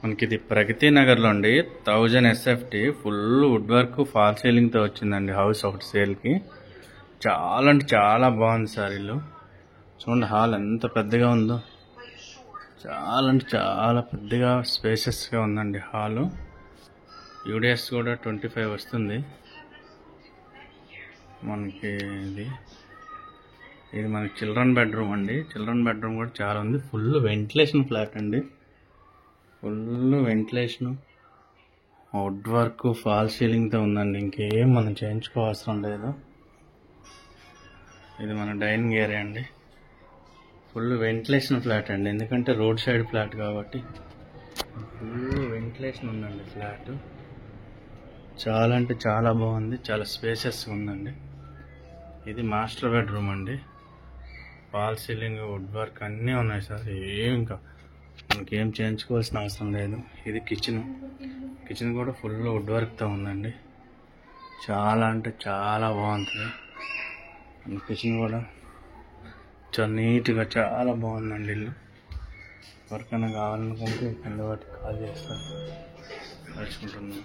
మనకి ఇది ప్రగతి నగర్లో అండి 1000 SFT full wood work fall సీలింగ్తో వచ్చిందండి హౌస్ ఒకటి సేల్కి. చాలా అంటే చాలా బాగుంది సార్. ఇల్లు చూడండి, హాల్ ఎంత పెద్దగా ఉందో, చాలా అంటే చాలా పెద్దగా స్పేసెస్గా ఉందండి హాలు. యూడిఎస్ కూడా 25 వస్తుంది మనకి. ఇది మనకి చిల్డ్రన్ బెడ్రూమ్ అండి. చిల్డ్రన్ బెడ్రూమ్ కూడా చాలా ఉంది. ఫుల్ వెంటిలేషన్ ఫ్లాట్ అండి. Full ventilation, wood work fall సీలింగ్తో ఉందండి. ఇంకేం మనం చేయించుకోవాల్సిన లేదు. ఇది మన డైనింగ్ ఏరియా అండి. ఫుల్ వెంటిలేషన్ ఫ్లాట్ అండి, ఎందుకంటే రోడ్ సైడ్ ఫ్లాట్ కాబట్టి ఫుల్ వెంటిలేషన్ ఉందండి ఫ్లాట్. చాలా అంటే చాలా బాగుంది, చాలా స్పేసెస్ ఉందండి. ఇది మాస్టర్ బెడ్రూమ్ అండి. ఫాల్ సీలింగ్, వుడ్ వర్క్ అన్నీ ఉన్నాయి సార్. ఇంకా మనకేం చేయించుకోవాల్సిన అవసరం లేదు. ఇది కిచెన్ కూడా ఫుల్ వుడ్ వర్క్తో ఉందండి. చాలా అంటే చాలా బాగుంటుంది. కిచెన్ కూడా చాలా నీట్గా చాలా బాగుందండి. ఇల్లు ఎవరికైనా కావాలనుకుంటే కింద వాటికి కాల్ చేస్తాను. తలుచుకుంటున్నాను.